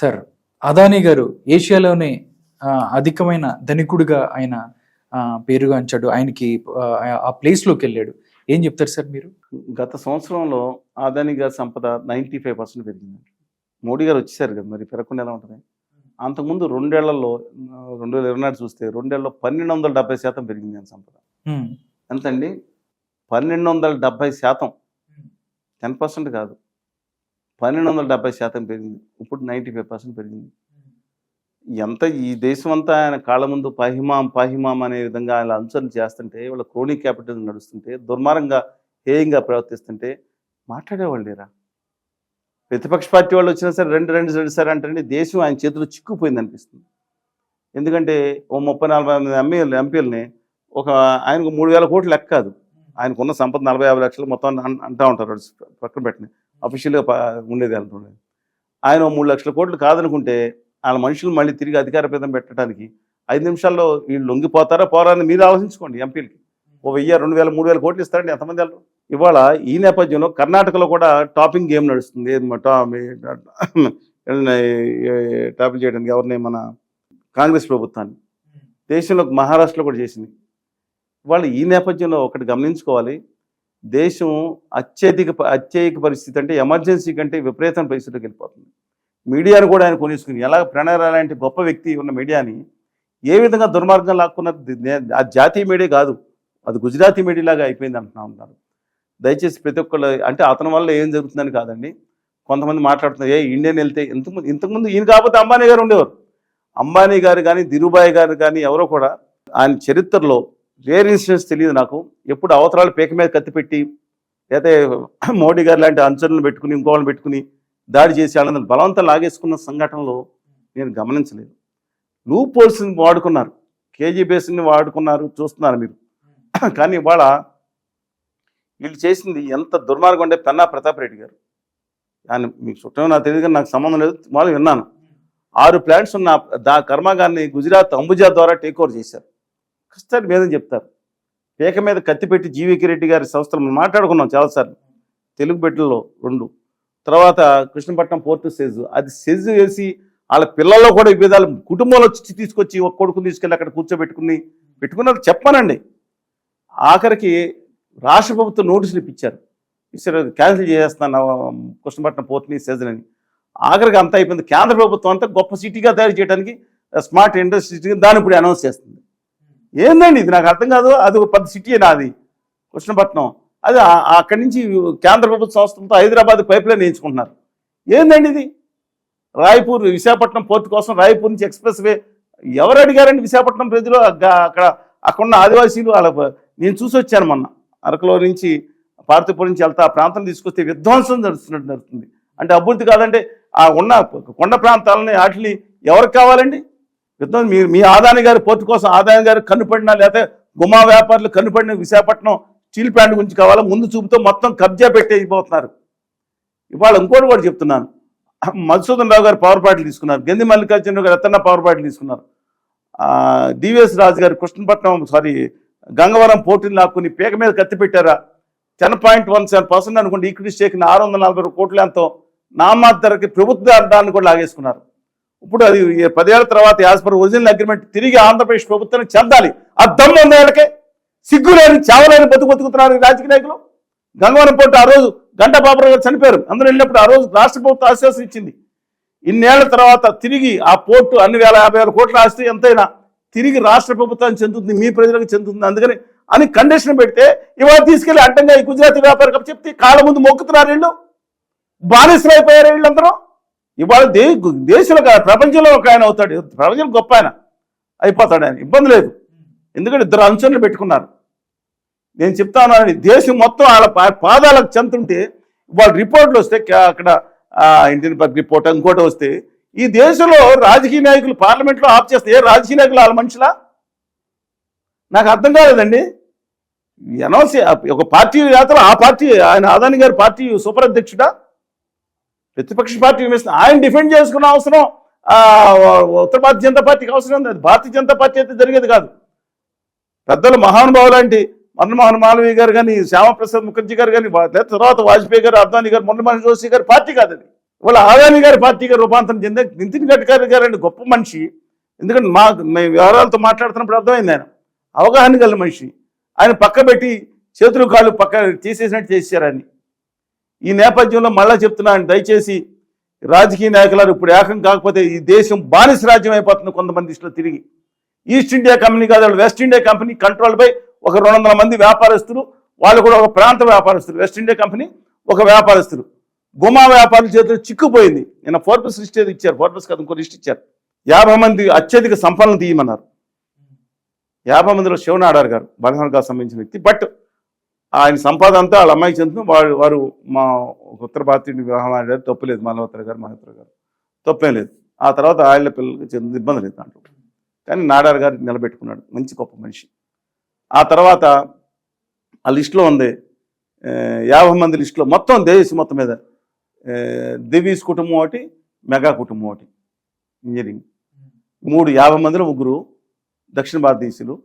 Sir, Adani గారు ఏషియాలోనే అధికమైన ధనికుడిగా ఆయన పేరుగాంచాడు. ఆయనకి ఆ ప్లేస్లోకి వెళ్ళాడు. ఏం చెప్తారు సార్ మీరు? గత సంవత్సరంలో అదానీ గారి సంపద 95% పెరిగిందండి. మోడీ గారు వచ్చేసారు కదా, మరి పెరగకుండా ఎలా ఉంటుంది? అంతకుముందు 2 ఏళ్లలో 2024 చూస్తే 2 ఏళ్లలో 1270% పెరిగింది ఆయన సంపద. ఎంతండి? 1270%. 10% కాదు, 1270% పెరిగింది. ఇప్పుడు 95% పెరిగింది. ఎంత ఈ దేశం అంతా ఆయన కాళ్ళ ముందు పాహిమాం పాహిమాం అనే విధంగా ఆయన అనుసరణ చేస్తుంటే, వాళ్ళ క్రోనీ క్యాపిటల్ నడుస్తుంటే, దుర్మార్గంగా హేయంగా ప్రవర్తిస్తుంటే మాట్లాడేవాళ్ళు లేరా? ప్రతిపక్ష పార్టీ వాళ్ళు వచ్చినా సరే రెండు సార్ అంటే దేశం ఆయన చేతిలో చిక్కుపోయింది అనిపిస్తుంది. ఎందుకంటే ఓ 30-40 ఎంపీలని ఆయనకు 3,000 కోట్లు లెక్క కాదు. ఆయనకున్న సంపద 40-50 లక్షలు మొత్తం అంటూ ఉంటారు పక్కన పెట్టిన అఫీషియల్గా ఉండేది అంటుండేది. ఆయన 3 లక్షల కోట్లు కాదనుకుంటే వాళ్ళ మనుషులు మళ్ళీ తిరిగి అధికార పీఠం పెట్టడానికి 5 నిమిషాల్లో వీళ్ళు లొంగిపోతారా పోరా అని మీరు ఆలోచించుకోండి. ఎంపీలకి 1000, 2000, 3000 కోట్లు ఇస్తారండి, ఎంతమంది వెళ్ళరు? ఇవాళ ఈ నేపథ్యంలో కర్ణాటకలో కూడా టాపింగ్ గేమ్ నడుస్తుంది. టాపిల్ చేయడానికి ఎవరిని? మన కాంగ్రెస్ ప్రభుత్వాన్ని. దేశంలో మహారాష్ట్రలో కూడా చేసింది. వాళ్ళు ఈ నేపథ్యంలో ఒకటి గమనించుకోవాలి, దేశం అత్యయిక పరిస్థితి అంటే ఎమర్జెన్సీ కంటే విపరీతమైన పరిస్థితిలోకి వెళ్ళిపోతుంది. మీడియాను కూడా ఆయన కొనేసుకుని, ఎలా ప్రణయ్ రాయ్ లాంటి గొప్ప వ్యక్తి ఉన్న మీడియాని ఏ విధంగా దుర్మార్గం లాక్కున్నది. అది జాతీయ మీడియా కాదు, అది గుజరాతీ మీడియాలాగా అయిపోయింది అంటున్నా ఉంటారు. దయచేసి ప్రతి ఒక్కళ్ళు, అంటే అతని వల్ల ఏం జరుగుతుందని కాదండి, కొంతమంది మాట్లాడుతున్నారు ఇండియన్ వెళ్తే ఇంతకుముందు ఈయన కాకపోతే అంబానీ గారు ఉండేవారు. అంబానీ గారు కానీ ధీరుభాయ్ గారు కానీ ఎవరో కూడా ఆయన చరిత్రలో రేర్ ఇన్సిడెంట్స్ తెలియదు నాకు. ఎప్పుడు అవతరాలు పేక మీద కత్తి పెట్టి, లేకపోతే మోడీ గారు లాంటి అనుచరులను పెట్టుకుని ఇంకోళ్ళని పెట్టుకుని దాడి చేసి వాళ్ళని బలవంతం లాగేసుకున్న సంఘటనలో నేను గమనించలేదు. లూప్ హోల్స్ని వాడుకున్నారు, కేజీ బేస్ని వాడుకున్నారు, చూస్తున్నారు మీరు. కానీ ఇవాళ వీళ్ళు చేసింది ఎంత దుర్మార్గం అంటే, పెన్నా ప్రతాప్ రెడ్డి గారు, ఆయన మీకు చుట్టం నాకు తెలియదు కానీ నాకు సంబంధం లేదు, వాళ్ళు విన్నాను. 6 ప్లాంట్స్ ఉన్న కర్మాగారిని గుజరాత్ అంబుజా ద్వారా టేక్ ఓవర్ చేశారు. కష్టాలు మీదని చెప్తారు. పేక మీద కత్తి పెట్టి జీవీకే రెడ్డి గారి సంస్థలు మాట్లాడుకున్నాం చాలాసార్లు, తెలుగు బిడ్డల్లో 2. తర్వాత కృష్ణపట్నం పోర్టు సెజ్ వేసి వాళ్ళ పిల్లల్లో కూడా వివిధాలు కుటుంబంలో తీసుకొచ్చి ఒక కొడుకుని తీసుకెళ్ళి అక్కడ పెట్టుకున్నది చెప్పానండి. ఆఖరికి రాష్ట్ర ప్రభుత్వం నోటీసులు ఇప్పించారు, క్యాన్సిల్ చేసేస్తున్నాను కృష్ణపట్నం పోర్టుని సెజ్ని. ఆఖరికి అంతా అయిపోయింది. కేంద్ర ప్రభుత్వం అంతా గొప్ప సిటీగా తయారు చేయడానికి స్మార్ట్ ఇండస్ట్రీ దాన్ని ఇప్పుడు అనౌన్స్ చేస్తుంది. ఏందండి ఇది? నాకు అర్థం కాదు. అది ఒక పెద్ద సిటీ నాది కృష్ణపట్నం, అది అక్కడి నుంచి కేంద్ర ప్రభుత్వ సంస్థలతో హైదరాబాద్ పైప్ లైన్ వేయించుకుంటున్నారు. ఏందండి ఇది? రాయ్పూర్ విశాఖపట్నం పోర్టు కోసం రాయ్పూర్ నుంచి ఎక్స్ప్రెస్ వే ఎవరు అడిగారండి? విశాఖపట్నం ప్రజలు, అక్కడున్న ఆదివాసీలు. నేను చూసి వచ్చాను మొన్న, అరకులో నుంచి పార్తీపురం నుంచి వెళ్తా ఆ ప్రాంతం తీసుకొస్తే విధ్వంసం జరుగుతుంది. అంటే అభివృద్ధి కాదంటే ఆ ఉన్న కొండ ప్రాంతాలని వాటిని ఎవరికి కావాలండి? విధ్వంసం. మీ అదానీ గారి పోర్టు కోసం అదానీ గారు కన్నుపడినా, లేకపోతే గుమా వ్యాపారులు కన్నుపడిన విశాఖపట్నం స్టీల్ ప్లాంట్ గురించి కావాలా? ముందు చూపుతో మొత్తం కబ్జా పెట్టేసిపోతున్నారు. ఇవాళ ఇంకోటి కూడా చెప్తున్నాను, మధుసూదన్ రావు గారు పవర్ ప్లాంట్లు తీసుకున్నారు, గంది మల్లికార్జున గారు రతన్న పవర్ ప్లాంట్లు తీసుకున్నారు, డివిఎస్ రాజు గారు కృష్ణపట్నం గంగవరం పోర్టుని లాక్కుని పేక మీద కత్తి పెట్టారా? 10.17% అనుకోండి, ఈక్విటీ స్టేక్ని 640 కోట్లు ఎంతో నామాద్దరికి ప్రభుత్వ దాన్ని కూడా లాగేసుకున్నారు. ఇప్పుడు అది 10 ఏళ్ల తర్వాత యాజ్ పర్ ఒరిజినల్ అగ్రిమెంట్ తిరిగి ఆంధ్రప్రదేశ్ ప్రభుత్వానికి చెందాలి. ఆ దమ్ము ఉన్న ఏళ్ళకే సిగ్గులేని చావలేని బతుకుతున్నారు రాజకీయ నాయకులు. గంగవరం పోర్టు ఆ రోజు గంటా బాబురావు గారు చనిపోయారు, అందరూ వెళ్ళినప్పుడు ఆ రోజు రాష్ట్ర ప్రభుత్వం ఆశ్వాసం ఇచ్చింది. ఇన్నేళ్ల తర్వాత తిరిగి ఆ పోర్టు అన్ని 50,000 కోట్ల ఆస్తి ఎంతైనా తిరిగి రాష్ట్ర ప్రభుత్వానికి చెందుతుంది, మీ ప్రజలకు చెందుతుంది. అందుకని అని కండిషన్ పెడితే ఇవాళ తీసుకెళ్లి అడ్డంగా ఈ గుజరాతీ వ్యాపారం చెప్తే కాళ్ళ ముందు మొక్కుతున్నారు. వీళ్ళు బానిసలు అయిపోయారు వీళ్ళందరూ. ఇవాళ దేశంలో ప్రపంచంలో ఒక ఆయన అవుతాడు, ప్రపంచంలో గొప్ప ఆయన అయిపోతాడు. ఆయన ఇబ్బంది లేదు, ఎందుకంటే 2 అంచనలు పెట్టుకున్నారు. నేను చెప్తాను, దేశం మొత్తం వాళ్ళ పాదాలకు చెందుతుంటే వాళ్ళ రిపోర్ట్లు వస్తే, అక్కడ ఇండియన్ పబ్లిక్ రిపోర్ట్ ఇంకోటి వస్తే, ఈ దేశంలో రాజకీయ నాయకులు పార్లమెంట్లో ఆఫ్ చేస్తే ఏ రాజకీయ నాయకులు వాళ్ళ మనుషులా? నాకు అర్థం కాలేదండి. అనౌన్స్ ఒక పార్టీ నేతలు, ఆ పార్టీ ఆయన అదానీ గారి పార్టీ సూపర్ అధ్యక్షుడా? ప్రతిపక్ష పార్టీ ఆయన డిఫెండ్ చేసుకున్న అవసరం ఉత్తర భారతీయ జనతా పార్టీకి అవసరం ఉంది. అది భారతీయ జనతా పార్టీ అయితే జరిగేది కాదు. పెద్దలు మహానుభావులు లాంటి మన్మోహన్ మాలవీయ గారు కానీ, శ్యామప్రసాద్ ముఖర్జీ గారు కానీ, తర్వాత వాజ్పేయి గారు, అద్వానీ గారు, మురళీమోహన్ జోషి గారు పార్టీ కాదు అది. వాళ్ళ ఆదాని గారి పార్టీగా రూపాంతరం చెందే నితిన్ గడ్కరీ గారు అంటే గొప్ప మనిషి. ఎందుకంటే మేము వ్యవహారాలతో మాట్లాడుతున్నప్పుడు అర్థమైంది ఆయన అవగాహన గల మనిషి. ఆయన పక్క పెట్టి చేతులు కాళ్ళు పక్క చేసేసినట్టు చేశారని. ఈ నేపథ్యంలో మళ్ళా చెప్తున్నాను, దయచేసి రాజకీయ నాయకులు ఇప్పుడు ఏకం కాకపోతే ఈ దేశం బానిస రాజ్యం అయిపోతుంది కొంతమంది ఇష్టం తిరిగి. ఈస్ట్ ఇండియా కంపెనీ కాదు, వెస్ట్ ఇండియా కంపెనీ కంట్రోల్ పై ఒక 200 మంది వ్యాపారస్తులు, వాళ్ళు కూడా ఒక ప్రాంత వ్యాపారస్తులు. వెస్ట్ ఇండియా కంపెనీ ఒక వ్యాపారస్తులు, గుమా వ్యాపారుల చేతులు చిక్కుపోయింది. నిన్న ఫోర్బ్స్ లిస్ట్ ఏది ఇచ్చారు, ఫోర్బ్స్ కాదు ఇంకో లిస్ట్ ఇచ్చారు. 50 మంది అత్యధిక సంపన్నులు తీయమన్నారు. 50 మందిలో శివనాడార్ గారు బలహీనగా సంబంధించిన వ్యక్తి. బట్ ఆయన సంపాదన అంతా వాళ్ళ అమ్మాయికి చెందుతుంది. వారు మా ఉత్తర భారతీయుని వివాహం ఆడారు, తప్పు లేదు. మల్హోత్రా గారు తప్పేం లేదు. ఆ తర్వాత ఆళ్ళ పిల్లలకి చెందిన ఇబ్బంది లేదు దాంట్లో. కానీ నాడార్ గారు నిలబెట్టుకున్నాడు, మంచి గొప్ప మనిషి. ఆ తర్వాత ఆ లిస్టులో ఉంది 50 మంది లిస్టులో మొత్తం దేశం మొత్తం మీద దివీస్ కుటుంబం ఒకటి, మెగా కుటుంబం ఒకటి, ఇంజనీరింగ్ 3, 50 మందిలో 3 దక్షిణ భారతదేశీయులు.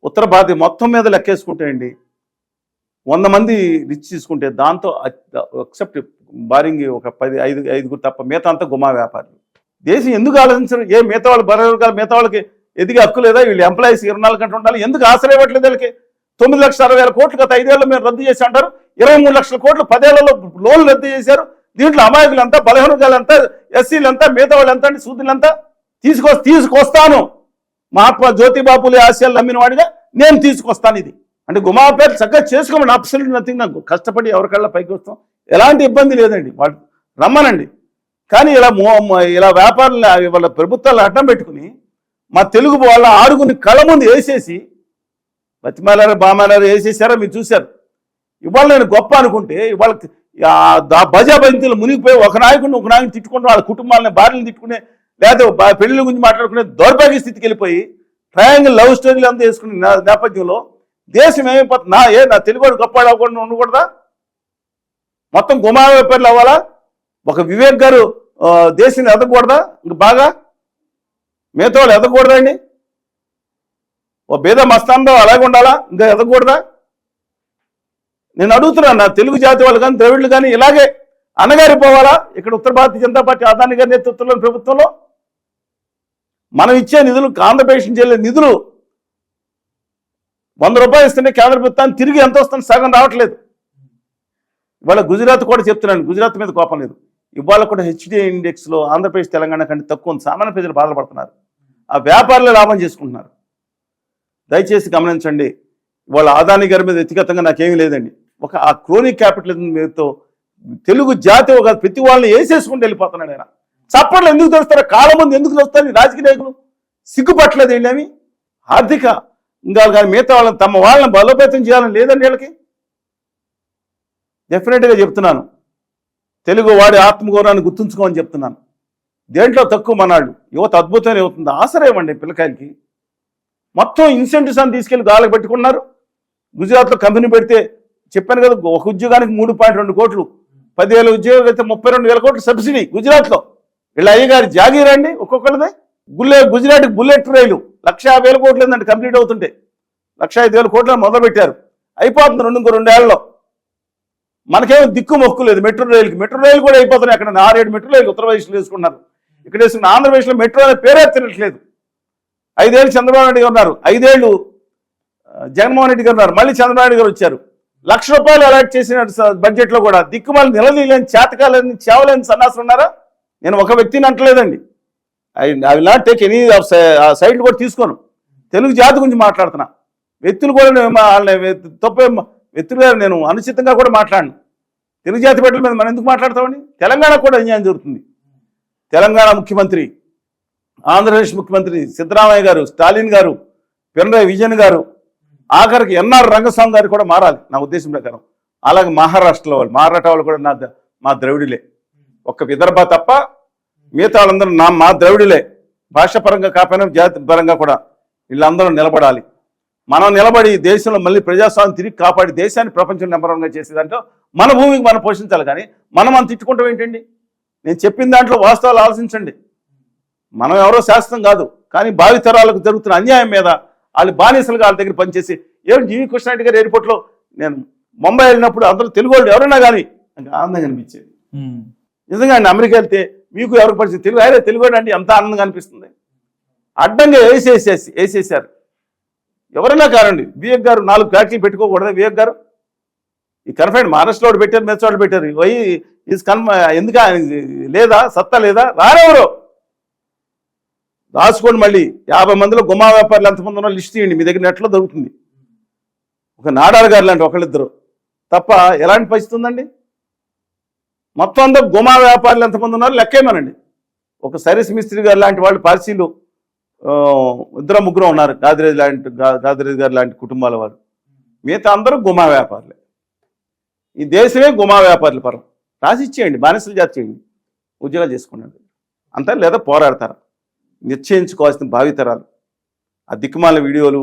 ఉత్తర భారతీయ మొత్తం మీద లెక్కేసుకుంటే అండి 100 మంది రిచ్ తీసుకుంటే దాంతో ఎక్సెప్ట్ బారింగ్ ఒక 5 తప్ప మిగతా అంతా గుమా వ్యాపారులు. దేశం ఎందుకు ఆలోచించరు? మిగతా వాళ్ళు బరగాలి, మిగతా వాళ్ళకి ఎదిగే హక్కు లేదా? వీళ్ళు ఎంప్లాయీస్ 24 గంటలు ఉండాలి. ఎందుకు ఆశ్రయ ఇవ్వట్లేదు? వాళ్ళకి 9,60,000 కోట్లు గత 5 ఏళ్ళు మేము రద్దు చేసి అంటారు. 23 లక్షల కోట్లు 10 ఏళ్లలో లోన్లు రద్దు చేశారు. దీంట్లో అమాయకులంతా, బలహీనులంతా, ఎస్సీలంతా, మిగతా వాళ్ళంతా అండి, సూదులంతా తీసుకొస్తాను. మహాత్మా జ్యోతిబాపులే ఆశయాలు నమ్మిన వాడిగా నేను తీసుకొస్తాను. ఇది అంటే గుమా పేరు చక్కగా చేసుకోమని, అబ్సల్యూట్ నథింగ్. నాకు కష్టపడి ఎవరికల్లా పైకి వస్తాం, ఎలాంటి ఇబ్బంది లేదండి. వాళ్ళు రమ్మనండి. కానీ ఇలా వ్యాపారులు వాళ్ళ ప్రభుత్వాలు అడ్డం పెట్టుకుని మా తెలుగు వాళ్ళ ఆడుకుని కళ్ళ ముందు వేసేసి బతిమాలారు, బామాలారు వేసేసారా మీరు చూశారు. ఇవాళ నేను గొప్ప అనుకుంటే ఇవాళ బజాబంతులు మునిగిపోయి ఒక నాయకుడిని తిట్టుకుంటూ వాళ్ళ కుటుంబాలని భార్యలను తిట్టుకునే, లేదా పెళ్లి గురించి మాట్లాడుకునే దౌర్భాగ్య స్థితికి వెళ్ళిపోయి ట్రయాంగిల్ లవ్ స్టోరీలు అంతా వేసుకునే నేపథ్యంలో దేశం ఏమైపోతుంది? నా తెలుగు గొప్ప అవ్వకుండా ఉండకూడదా? మొత్తం గుమా వ్యాపారులు అవ్వాలా? ఒక వివేక్ గారు దేశాన్ని ఎదగకూడదా? ఇంక బాగా మిగతా వాళ్ళు ఎదగకూడదా అండి? ఓ బేద మస్తాందో అలాగే ఉండాలా? ఇంకా ఎదగకూడదా? నేను అడుగుతున్నాను, నా తెలుగు జాతి వాళ్ళు కానీ ద్రవిడులు కానీ ఇలాగే అనగారిపోవాలా? ఇక్కడ ఉత్తర భారతీయ జనతా పార్టీ అదాని గారి నేతృత్వంలో ప్రభుత్వంలో మనం ఇచ్చే నిధులు, ఆంధ్రప్రదేశ్ చెల్లే నిధులు 100 రూపాయలు ఇస్తేనే కేంద్ర ప్రభుత్వాన్ని తిరిగి ఎంత వస్తుంది? సగం రావట్లేదు. ఇవాళ గుజరాత్ కూడా చెప్తున్నాను, గుజరాత్ మీద కోపం లేదు. ఇవాళ కూడా హెచ్డిఐ ఇండెక్స్లో ఆంధ్రప్రదేశ్, తెలంగాణ కంటే తక్కువ ఉంది. సామాన్య ప్రజలు బాధపడుతున్నారు. ఆ వ్యాపారులు లాభం చేసుకుంటున్నారు. దయచేసి గమనించండి. ఇవాళ అదాని గారి మీద వ్యక్తిగతంగా నాకేమీ లేదండి. ఆ క్రోనిక్ క్యాపిటలిజంతో తెలుగు జాతి ఒక ప్రతి వాళ్ళని వేసేసుకుంటూ వెళ్ళిపోతున్నాడు ఆయన. చప్పట్లు ఎందుకు తెలుస్తారో, కాలం ముందు ఎందుకు తెలుస్తారు రాజకీయ నాయకులు? సిగ్గుపట్టలేదు వీళ్ళేమి? ఆర్థిక ఇంకా కానీ మిగతా వాళ్ళని తమ వాళ్ళని బలోపేతం చేయాలని లేదండి వీళ్ళకి. డెఫినెట్గా చెప్తున్నాను, తెలుగు వాడి ఆత్మగౌరవాన్ని గుర్తుంచుకోమని చెప్తున్నాను. దేంట్లో తక్కువ మనాళ్ళు యువత అద్భుతమైన యువతుంది. ఆశ్రయమండి పిల్లకాయలకి. మొత్తం ఇన్సెంటివ్స్ అని తీసుకెళ్ళి గాలకు పెట్టుకున్నారు. గుజరాత్లో కంపెనీ పెడితే చెప్పాను కదా, ఒక ఉద్యోగానికి 3.2 కోట్లు, 10,000 ఉద్యోగాలు అయితే 32,000 కోట్లు సబ్సిడీ గుజరాత్లో. వీళ్ళ అయ్యగారి జాగీరండి ఒక్కొక్కరిదే. గుజరాత్కి బుల్లెట్ రైలు 1,50,000 కోట్లు ఏంటంటే కంప్లీట్ అవుతుంటే 1,05,000 కోట్లు మొదలుపెట్టారు. అయిపోతుంది 2 ఏళ్లలో. మనకేమో దిక్కు మొక్కు లేదు మెట్రో రైలు కూడా అయిపోతున్నాయి. అక్కడ 6-7 మెట్రో రైలు ఉత్తరప్రదేశ్లో వేసుకున్నారు. ఇక్కడ వేసుకున్న ఆంధ్రప్రదేశ్లో మెట్రో అనే పేరే తినట్లేదు. 5 ఏళ్ళు చంద్రబాబు నాయుడు గారు ఉన్నారు, 5 ఏళ్ళు జగన్మోహన్ రెడ్డి గారు ఉన్నారు, మళ్ళీ చంద్రబాబు నాయుడు గారు వచ్చారు. 1,00,000 రూపాయలు అలాట్ చేసిన బడ్జెట్లో కూడా దిక్కుమాలి నిలదీయలేని, చేతకాలని, చేవలేని సన్నాసులు ఉన్నారా? నేను ఒక వ్యక్తిని అంటలేదండి. I will not take any సైడ్లు కూడా తీసుకోను. తెలుగు జాతి గురించి మాట్లాడుతున్నా. వ్యక్తులు కూడా తప్పే వ్యక్తులు గారు నేను అనుచితంగా కూడా మాట్లాడను. తెలుగు జాతి బిడ్డల మీద మనం ఎందుకు మాట్లాడతామండి? తెలంగాణ కూడా అన్యాయం జరుగుతుంది. తెలంగాణ ముఖ్యమంత్రి, ఆంధ్రప్రదేశ్ ముఖ్యమంత్రి సిద్ధరామయ్య గారు, స్టాలిన్ గారు, పినరయి విజయన్ గారు, ఆఖరికి ఎన్ఆర్ రంగస్వామి గారు కూడా మారాలి నా ఉద్దేశం ప్రకారం. అలాగే మహారాష్ట్ర వాళ్ళు కూడా మా ద్రవిడులే. ఒక్క విదర్భ తప్ప మిగతా వాళ్ళందరూ మా ద్రవిడులే. భాషపరంగా కాకపోయినా జాతి పరంగా కూడా వీళ్ళందరూ నిలబడాలి. మనం నిలబడి దేశంలో మళ్ళీ ప్రజాస్వామ్యం తిరిగి కాపాడి దేశాన్ని ప్రపంచం నెంబర్ 1గా చేసేదంటే మన భూమికి మనం పోషించాలి. కానీ మనం తిట్టుకుంటాం ఏంటండి? నేను చెప్పిన దాంట్లో వాస్తవాలు ఆలోచించండి. మనం ఎవరో శాస్త్రం కాదు, కానీ భావితరాలకు జరుగుతున్న అన్యాయం మీద వాళ్ళు బానిసలుగా వాళ్ళ దగ్గర పనిచేసి జీవి కృష్ణారెడ్డి గారు ఎయిర్పోర్ట్లో నేను ముంబై వెళ్ళినప్పుడు అందరూ తెలుగు వాళ్ళు ఎవరైనా కానీ నాకు ఆనందంగా అనిపించేది. నిజంగా అండి అమెరికా వెళ్తే మీకు ఎవరికి పరిస్థితి తెలుగు అరే తెలుగు అండి ఎంత ఆనందంగా అనిపిస్తుంది. అడ్డంగా వేసేసారు. ఎవరైనా కారండి. వివేక్ గారు 4 ఫ్యాక్టరీలు పెట్టుకోకూడదు. వివేక్ గారు ఈ కన్ఫైన్ మహారాష్ట్రలో పెట్టారు, మెచ్చోడు పెట్టారు. వై ఈజ్ ఎందుకు లేదా సత్తా లేదా? రారెవరు రాసుకోండి. మళ్ళీ 50 మందిలో గుమా వ్యాపారులు ఎంతమంది ఉన్నారో లిస్ట్ తీయండి. మీ దగ్గర నెట్లో దొరుకుతుంది. ఒక నాడార్ గారు లాంటి ఒకళ్ళిద్దరు తప్ప ఎలాంటి పరిస్థితి ఉందండి? మొత్తం అందరూ గుమా వ్యాపారులు ఎంతమంది ఉన్నారో లెక్కేమనండి. ఒక సరీస్ మిస్త్రి గారు లాంటి వాళ్ళు పార్సీలు 2-3 ఉన్నారు. గాదిరేజ్ గారు లాంటి కుటుంబాల వారు. మిగతా అందరూ గుమా వ్యాపారులే. ఈ దేశమే గుమా వ్యాపారుల పరం. రాసి ఇచ్చేయండి, బానిసలు జాతి చేయండి, ఉద్యోగాలు చేసుకున్నాడు అంతా. లేదా పోరాడతారు. నిశ్చయించుకోవాల్సిన భావితరాలు ఆ దిక్కుమాల వీడియోలు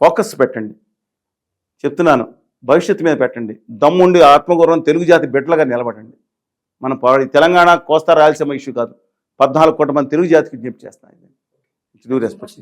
ఫోకస్ పెట్టండి. చెప్తున్నాను, భవిష్యత్తు మీద పెట్టండి. దమ్ముండి ఆత్మగౌరవం తెలుగు జాతి బిడ్డలుగా నిలబడండి. మన తెలంగాణ కోస్తా రాయలసీమ ఇష్యూ కాదు. 14 కోట్ల మంది తెలుగు జాతికి విజ్ఞప్తి చేస్తాను. రెస్పెక్ట్.